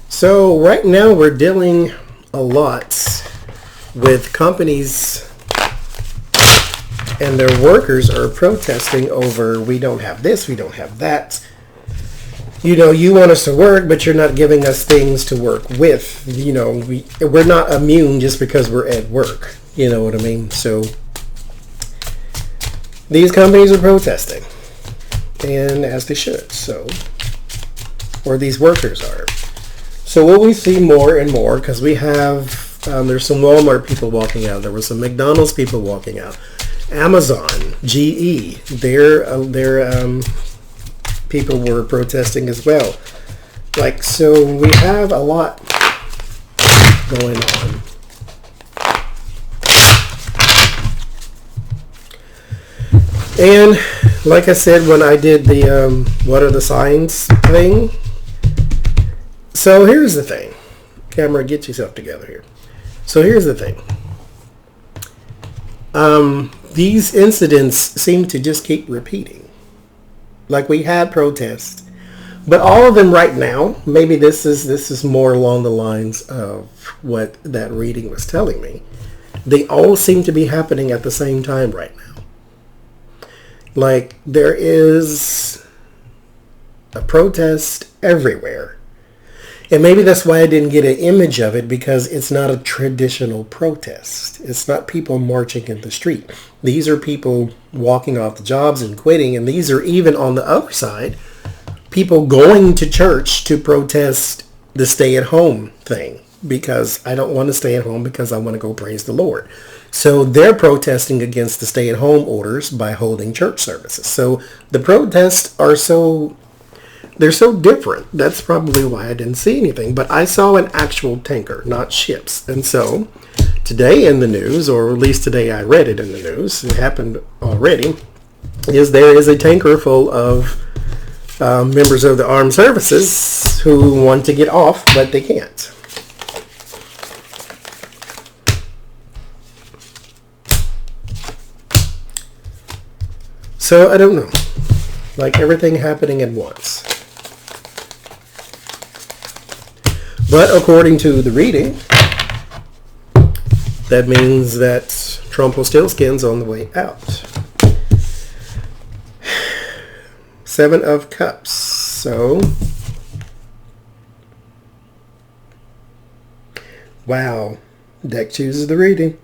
So right now we're dealing a lot with companies and their workers are protesting over, we don't have this, we don't have that. You know, you want us to work, but you're not giving us things to work with. You know, we're not immune just because we're at work. You know what I mean? So these companies are protesting, and as they should. So, or these workers are. So what we see more and more, because we have, there's some Walmart people walking out. There was some McDonald's people walking out. Amazon, GE, their people were protesting as well. Like, so we have a lot going on. And like I said, when I did the what are the signs thing, so here's the thing. Camera, get yourself together here. So here's the thing. These incidents seem to just keep repeating. Like, we had protests, but all of them right now, maybe this is more along the lines of what that reading was telling me. They all seem to be happening at the same time right now. Like, there is a protest everywhere. And maybe that's why I didn't get an image of it, because it's not a traditional protest. It's not people marching in the street. These are people walking off the jobs and quitting. And these are, even on the other side, people going to church to protest the stay-at-home thing. Because I don't want to stay at home because I want to go praise the Lord. So they're protesting against the stay-at-home orders by holding church services. So the protests are they're so different. That's probably why I didn't see anything. But I saw an actual tanker, not ships. And so today in the news, or at least today I read it in the news, it happened already, is there is a tanker full of members of the armed services who want to get off, but they can't. So I don't know. Like, everything happening at once. But according to the reading, that means that Trump will still skins on the way out. 7 of Cups. So, wow. Deck chooses the reading.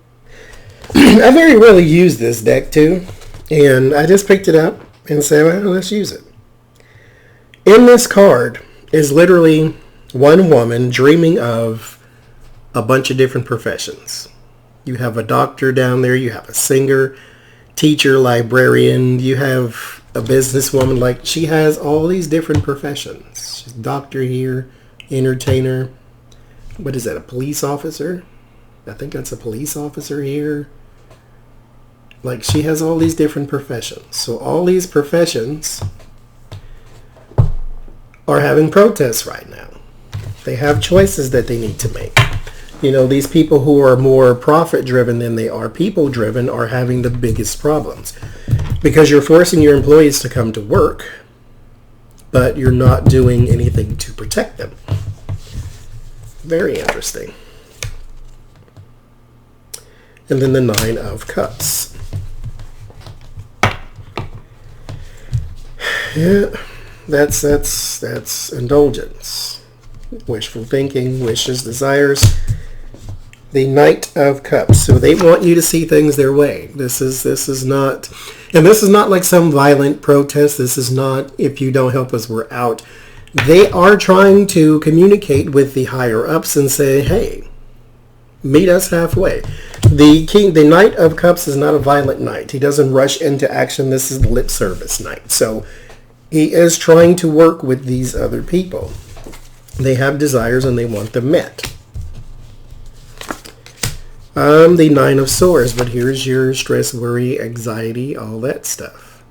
I very rarely use this deck too. And I just picked it up and said, well, let's use it. In this card is literally one woman dreaming of a bunch of different professions. You have a doctor down there. You have a singer, teacher, librarian. You have a businesswoman. Like, she has all these different professions. She's a doctor here, entertainer. What is that, a police officer? I think that's a police officer here. Like, she has all these different professions. So all these professions are having protests right now. They have choices that they need to make. You know, these people who are more profit-driven than they are people-driven are having the biggest problems. Because you're forcing your employees to come to work, but you're not doing anything to protect them. Very interesting. And then the 9 of Cups. Yeah, that's indulgence. Wishful thinking, wishes, desires. The Knight of Cups. So they want you to see things their way. This is not, and this is not like some violent protest. This is not, if you don't help us, we're out. They are trying to communicate with the higher ups and say, hey, meet us halfway. The Knight of Cups is not a violent knight. He doesn't rush into action. This is the lip service knight. So he is trying to work with these other people. They have desires and they want them met. The 9 of Swords, but here's your stress, worry, anxiety, all that stuff.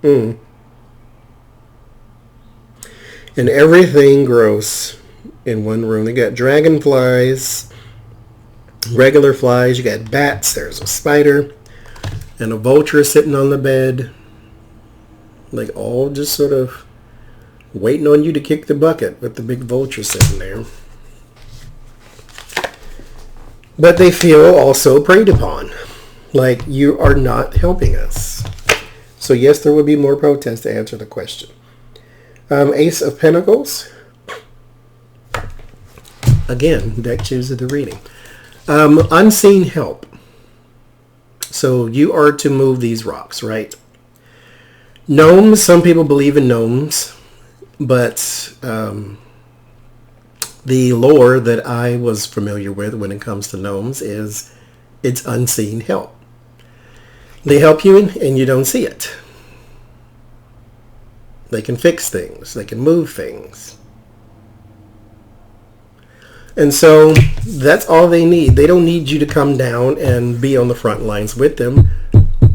And everything grows in one room. They got dragonflies, regular flies, you got bats, there's a spider. and a vulture sitting on the bed, like all just sort of waiting on you to kick the bucket with the big vulture sitting there. But they feel also preyed upon, like you are not helping us. So yes, there will be more protests to answer the question. Ace of Pentacles. Again, deck chooses the reading. Unseen help. So you are to move these rocks, right? Gnomes, some people believe in gnomes, but the lore that I was familiar with when it comes to gnomes is it's unseen help. They help you and you don't see it. They can fix things. They can move things. And so that's all they need. They don't need you to come down and be on the front lines with them.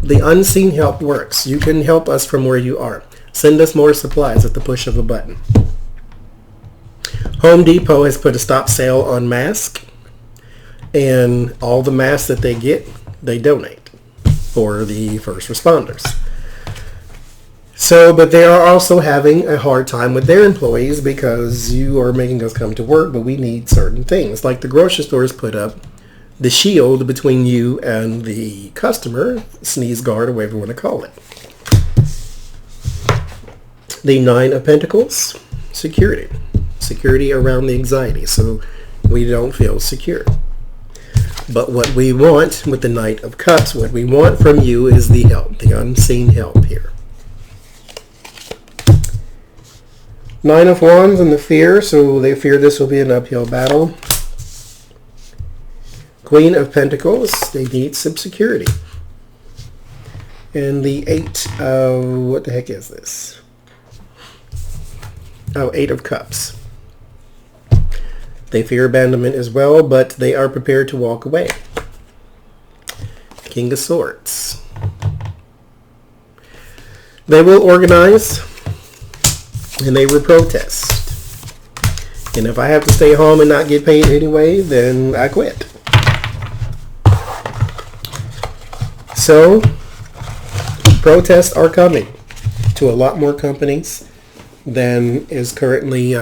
The unseen help works. You can help us from where you are. Send us more supplies at the push of a button. Home Depot has put a stop sale on masks, and all the masks that they get, they donate for the first responders. So, but they are also having a hard time with their employees because you are making us come to work, but we need certain things. Like the grocery stores put up the shield between you and the customer, sneeze guard, or whatever you want to call it. The Nine of Pentacles, security. Security around the anxiety, so we don't feel secure. But what we want with the Knight of Cups, what we want from you is the help, the unseen help here. Nine of Wands and the fear, so they fear this will be an uphill battle. Queen of Pentacles, they need some security. And the Eight of, what the heck is this? Oh, Eight of Cups. They fear abandonment as well, but they are prepared to walk away. King of Swords. They will organize and they will protest. And if I have to stay home and not get paid anyway, then I quit. So, protests are coming to a lot more companies than is currently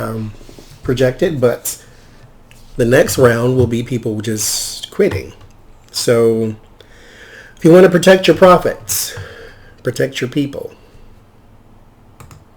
projected, but the next round will be people just quitting. So if you want to protect your profits, protect your people,